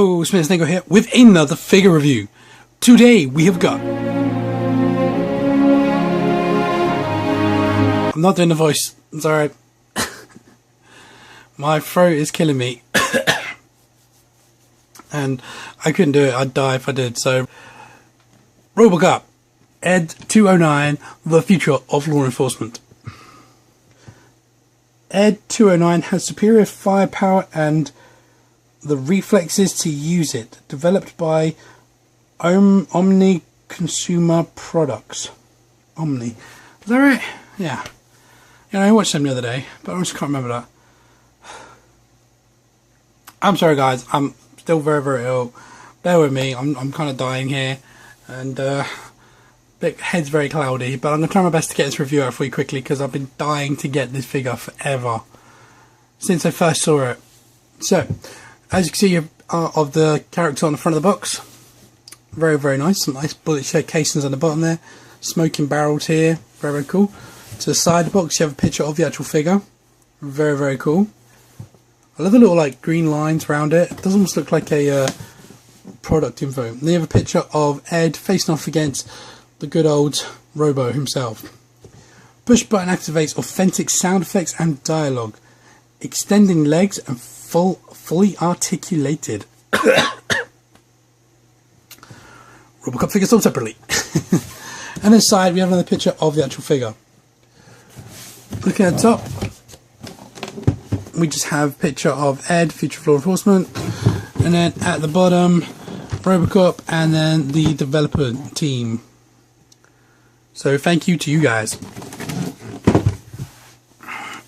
Oh, Smith Neca here with another figure review. Today we have got... I'm not doing the voice, it's alright. My throat is killing me. And I couldn't do it, I'd die if I did. So, Robocop, ED-209, the future of law enforcement. ED-209 has superior firepower and the reflexes to use it. Developed by Omni Consumer Products. Omni. Is that right? Yeah. You know, I watched them the other day, but I just can't remember that. I'm sorry guys, I'm still very, very ill. Bear with me, I'm kind of dying here. And, head's very cloudy, but I'm going to try my best to get this review out for you quickly because I've been dying to get this figure forever. Since I first saw it. So, as you can see of the character on the front of the box. Very, very nice. Some nice bullet shaped casings on the bottom there. Smoking barrels here. Very, very cool. To the side of the box you have a picture of the actual figure. Very, very cool. I love the little like green lines around it. It does almost look like a product info. Then you have a picture of Ed facing off against the good old Robo himself. Push button activates authentic sound effects and dialogue. Extending legs and fully articulated. Robocop figure sold separately. And inside we have another picture of the actual figure. Looking at the top, we just have a picture of Ed, future of law enforcement, and then at the bottom, Robocop, and then the developer team. So thank you to you guys.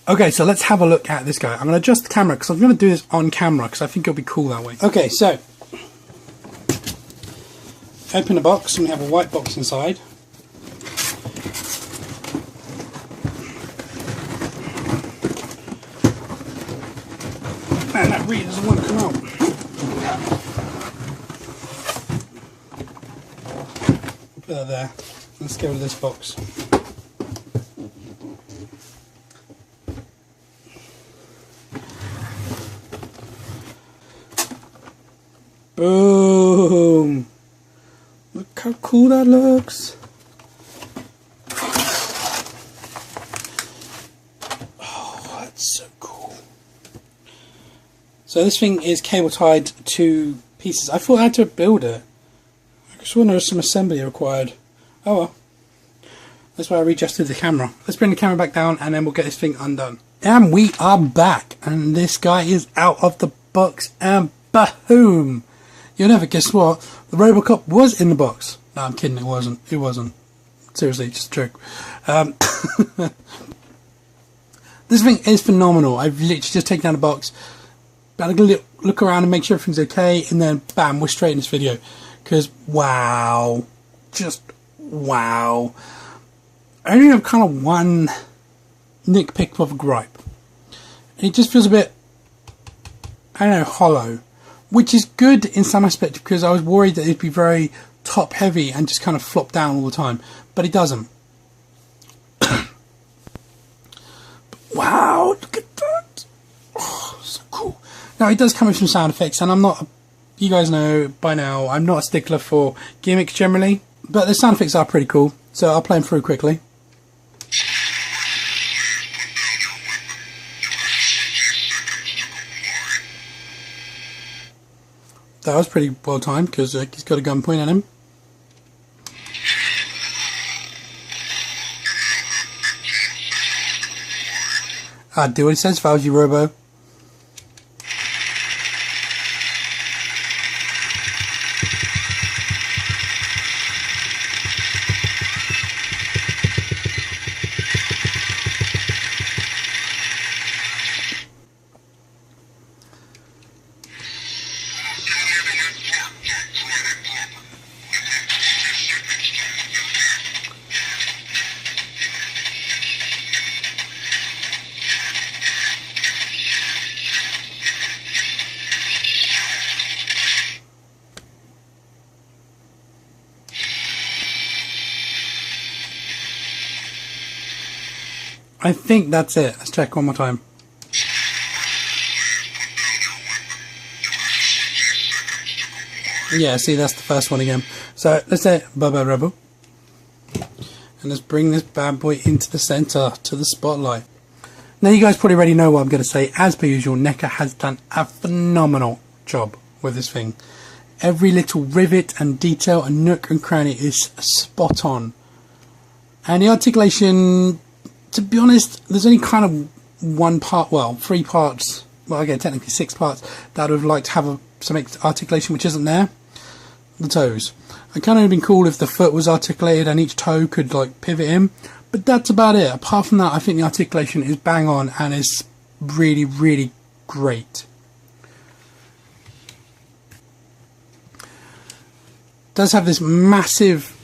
Okay, so let's have a look at this guy. I'm going to adjust the camera because I'm going to do this on camera because I think it'll be cool that way. Okay, so open the box and we have a white box inside. Man, that really doesn't want to come out. Put that there. Let's get rid of this box. Boom! Look how cool that looks. Oh, that's so cool. So this thing is cable tied to pieces. I thought I had to build it. I just wonder if there's some assembly required. Oh well. That's why I readjusted the camera. Let's bring the camera back down and then we'll get this thing undone. And we are back. And this guy is out of the box and boom! You'll never guess what? The Robocop was in the box. No, I'm kidding, it wasn't. It wasn't. Seriously, just a joke. This thing is phenomenal. I've literally just taken out the box. But I'm going to look around and make sure everything's okay. And then, bam, we're straight in this video. Because, wow. Just, wow. I only have kind of one nitpick of a gripe. It just feels a bit, I don't know, hollow. Which is good in some aspect because I was worried that it'd be very top heavy and just kind of flop down all the time. But it doesn't. Wow, look at that. Oh, so cool. Now it does come with some sound effects and I'm not, you guys know by now, I'm not a stickler for gimmicks generally. But the sound effects are pretty cool. So I'll play them through quickly. That was pretty well timed because he's got a gun pointing at him. I'd do what he says if I was you, Robo. I think that's it. Let's check one more time. Yeah, see, that's the first one again. So let's say Baba Rebel. And let's bring this bad boy into the center, to the spotlight. Now you guys probably already know what I'm going to say. As per usual, Neca has done a phenomenal job with this thing. Every little rivet and detail and nook and cranny is spot on. And the articulation, to be honest, there's only kind of one part, well, 3 parts, well again technically 6 parts, that I would like to have some articulation which isn't there. The toes. It kind of would have been cool if the foot was articulated and each toe could like pivot in, but that's about it. Apart from that, I think the articulation is bang on and is really, really great. It does have this massive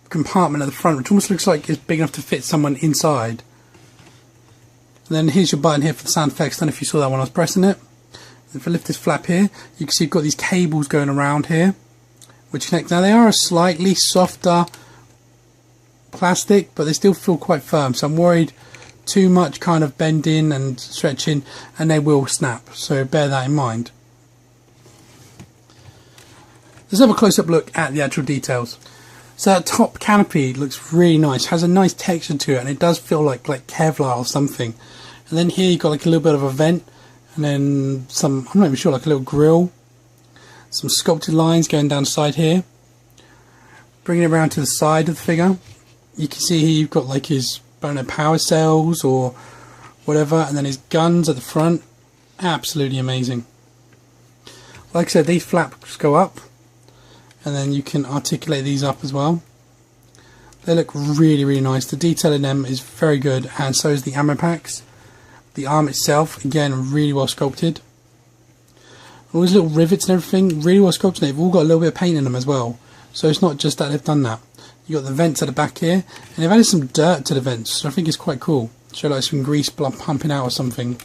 compartment at the front which almost looks like it's big enough to fit someone inside. And then here's your button here for the sound effects. I don't know if you saw that when I was pressing it. If I lift this flap here, you can see you've got these cables going around here which connect. Now they are a slightly softer plastic, but they still feel quite firm, so I'm worried too much kind of bending and stretching and they will snap, so bear that in mind. Let's have a close-up look at the actual details. So that top canopy looks really nice, has a nice texture to it, and it does feel like Kevlar or something. And then here you've got like a little bit of a vent, and then some, I'm not even sure, like a little grill. Some sculpted lines going down the side here. Bringing it around to the side of the figure, you can see here you've got like his, I don't know, power cells or whatever, and then his guns at the front. Absolutely amazing. Like I said, these flaps go up, and then you can articulate these up as well. They look really, really nice. The detail in them is very good, and so is the ammo packs. The arm itself, again, really well sculpted. All these little rivets and everything, really well sculpted. They've all got a little bit of paint in them as well. So it's not just that they've done that. You've got the vents at the back here, and they've added some dirt to the vents, so I think it's quite cool. Show like some grease pumping out or something.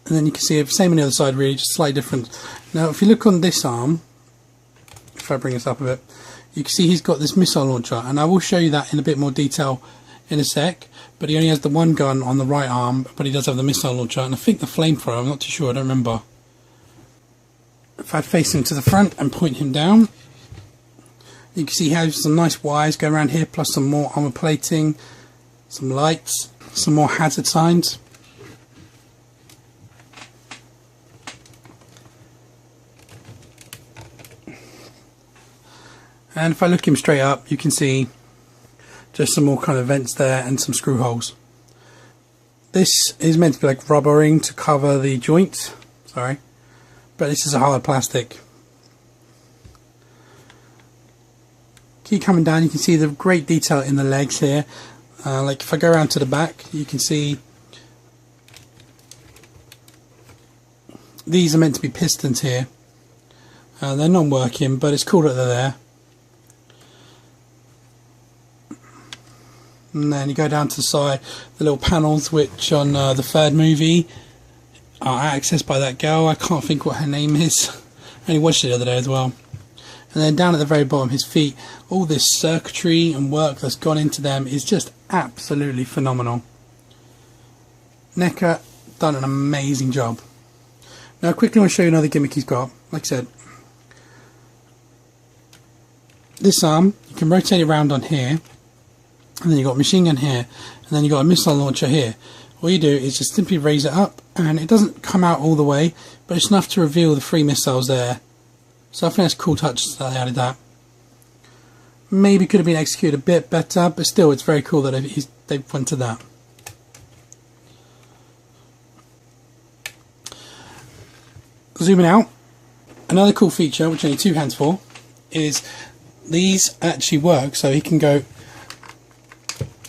And then you can see the same on the other side, really, just slightly different. Now if you look on this arm, if I bring this up a bit, you can see he's got this missile launcher, and I will show you that in a bit more detail in a sec. But he only has the one gun on the right arm, but he does have the missile launcher, and I think the flamethrower, I'm not too sure, I don't remember. If I face him to the front and point him down, you can see he has some nice wires going around here, plus some more armor plating, some lights, some more hazard signs. And if I look him straight up, you can see just some more kind of vents there and some screw holes. This is meant to be like rubbering to cover the joints, sorry, but this is a hard plastic. Keep coming down, you can see the great detail in the legs here. Like if I go around to the back, you can see these are meant to be pistons here. They're not working, but it's cool that they're there. And then you go down to the side, the little panels which on the third movie are accessed by that girl. I can't think what her name is. I only watched it the other day as well. And then down at the very bottom, his feet, all this circuitry and work that's gone into them is just absolutely phenomenal. Neca done an amazing job. Now I quickly want to show you another gimmick he's got. Like I said, this arm, you can rotate it around on here, and then you've got a machine gun here, and then you've got a missile launcher here. All you do is just simply raise it up, and it doesn't come out all the way, but it's enough to reveal the 3 missiles there. So I think that's a cool touch that they added that. Maybe could have been executed a bit better, but still it's very cool that they went to that. Zooming out, another cool feature, which I need 2 hands for, is these actually work, so he can go.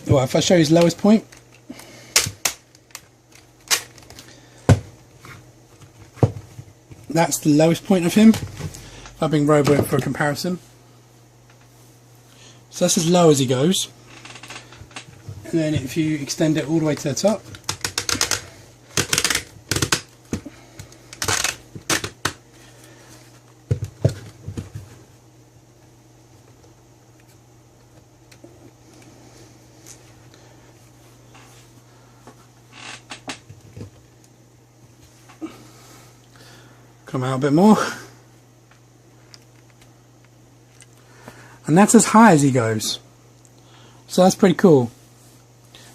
Well, if I show his lowest point, that's the lowest point of him. If I bring Robo in for a comparison, so that's as low as he goes, and then if you extend it all the way to the top, Come out a bit more. And that's as high as he goes. So that's pretty cool.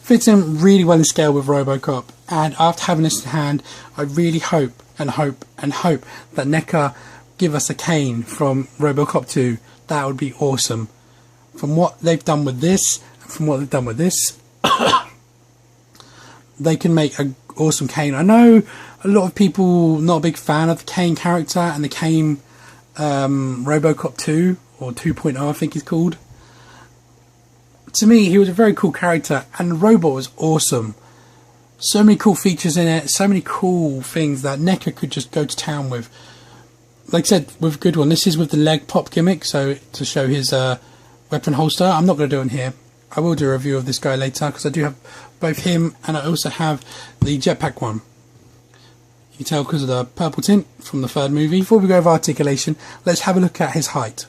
Fits in really well in scale with Robocop. And after having this in hand, I really hope and hope and hope that Neca give us a cane from Robocop 2. That would be awesome. From what they've done with this, and from what they've done with this, they can make an awesome cane. I know a lot of people not a big fan of the Kane character and the Kane Robocop 2 or 2.0 I think he's called. To me, he was a very cool character, and the robot was awesome. So many cool features in it, so many cool things that Neca could just go to town with. Like I said, with a good one. This is with the leg pop gimmick, so to show his weapon holster. I'm not going to do it in here. I will do a review of this guy later, because I do have both him and I also have the jetpack one. You can tell because of the purple tint from the third movie. Before we go over articulation, let's have a look at his height.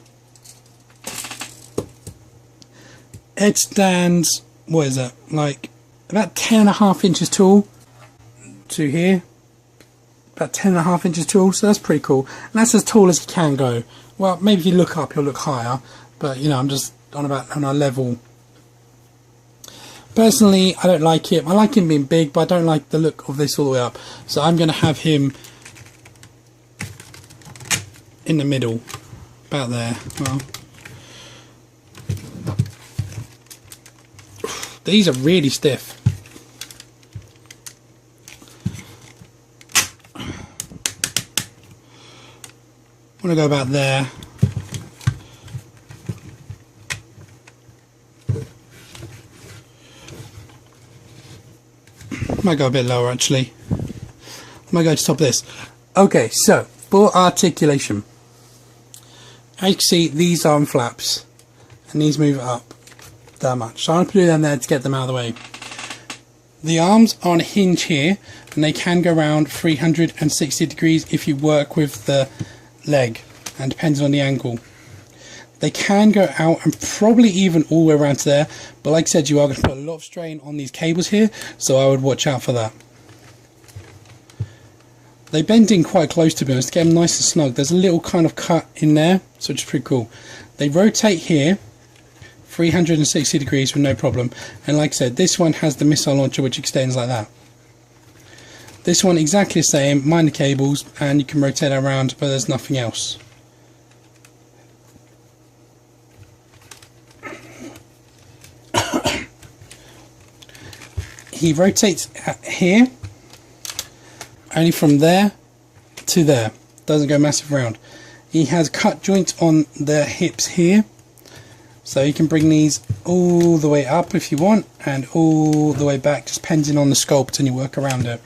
It stands, what is it, like about 10.5 inches tall to here. About 10.5 inches tall, so that's pretty cool. And that's as tall as he can go. Well, maybe if you look up, he'll look higher. But, you know, I'm just on a level. Personally, I don't like him. I like him being big, but I don't like the look of this all the way up. So I'm going to have him in the middle. About there. Well, these are really stiff. I'm going to go about there. Might go a bit lower actually. Might go to the top of this. Okay, so for articulation, as you can see, these arm flaps and these move up that much. So I'm going to put them there to get them out of the way. The arms are on a hinge here, and they can go around 360 degrees if you work with the leg, and depends on the angle. They can go out and probably even all the way around to there, but like I said, you are going to put a lot of strain on these cables here, so I would watch out for that. They bend in quite close, to be honest, to get them nice and snug. There's a little kind of cut in there, so it's pretty cool. They rotate here 360 degrees with no problem, and like I said, this one has the missile launcher which extends like that. This one exactly the same, minor cables, and you can rotate it around, but there's nothing else. He rotates here, only from there to there, doesn't go massive round. He has cut joints on the hips here, so you can bring these all the way up if you want, and all the way back, just depending on the sculpt, and you work around it.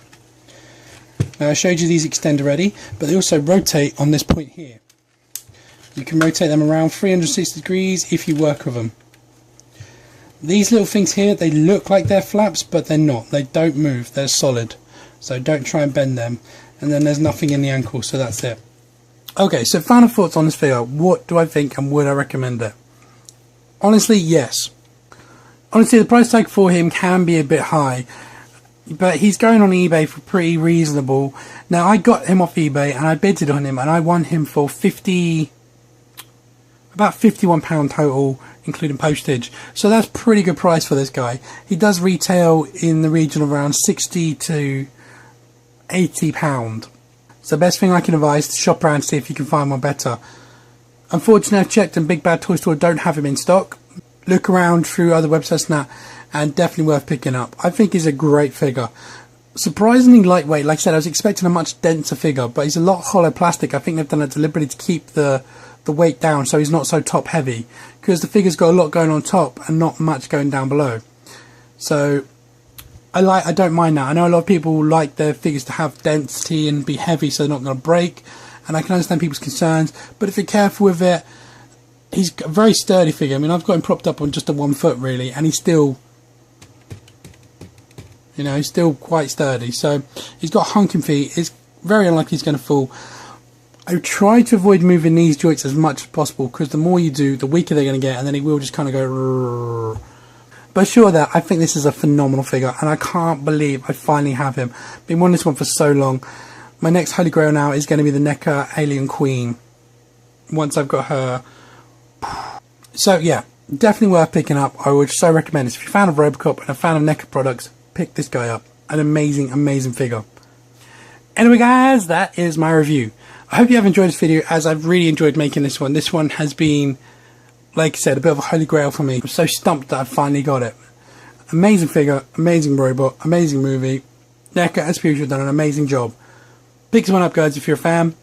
Now I showed you these extend already, but they also rotate on this point here. You can rotate them around 360 degrees if you work with them. These little things here, they look like they're flaps, but they're not. They don't move, they're solid. So don't try and bend them. And then there's nothing in the ankle, so that's it. Okay, so final thoughts on this figure. What do I think and would I recommend it? Honestly, yes. Honestly, the price tag for him can be a bit high, but he's going on eBay for pretty reasonable. Now, I got him off eBay and I bidded on him, and I won him for about £51 total, including postage. So that's pretty good price for this guy. He does retail in the region of around £60 to £80. So the best thing I can advise is to shop around to see if you can find one better. Unfortunately, I've checked and Big Bad Toy Store don't have him in stock. Look around through other websites and that, and definitely worth picking up. I think he's a great figure. Surprisingly lightweight. Like I said, I was expecting a much denser figure, but he's a lot hollow plastic. I think they've done it deliberately to keep the weight down, so he's not so top heavy, because the figure's got a lot going on top and not much going down below. So I don't mind that. I know a lot of people like their figures to have density and be heavy so they're not going to break, and I can understand people's concerns, but if you're careful with it, he's a very sturdy figure. I mean, I've got him propped up on just a 1 foot really, and he's still, you know, he's still quite sturdy. So he's got honking feet. It's very unlikely he's going to fall. I try to avoid moving these joints as much as possible, because the more you do, the weaker they're going to get, and then he will just kind of go rrrr. But sure that, I think this is a phenomenal figure, and I can't believe I finally have him. Been wanting this one for so long. my next holy grail now is going to be the Neca Alien Queen. Once I've got her. So yeah, definitely worth picking up. I would so recommend it. If you're a fan of Robocop and a fan of Neca products, pick this guy up. An amazing, amazing figure. Anyway guys, that is my review. I hope you have enjoyed this video, as I've really enjoyed making this one. This one has been, like I said, a bit of a holy grail for me. I'm so stumped that I finally got it. Amazing figure, amazing robot, amazing movie. Neca, as per usual, done an amazing job. Pick this one up guys if you're a fan.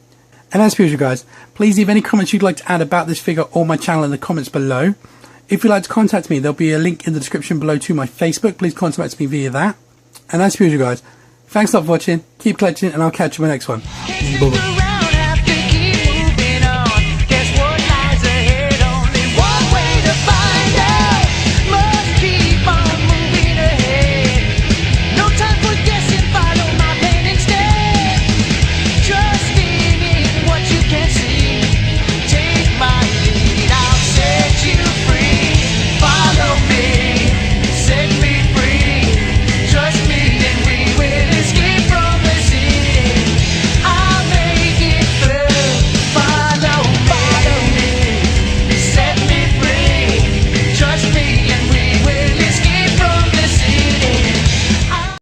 And as per usual guys, please leave any comments you'd like to add about this figure or my channel in the comments below. If you'd like to contact me, there'll be a link in the description below to my Facebook. Please contact me via that. And as per usual guys, thanks a lot for watching, keep collecting, and I'll catch you in the next one. Bye-bye.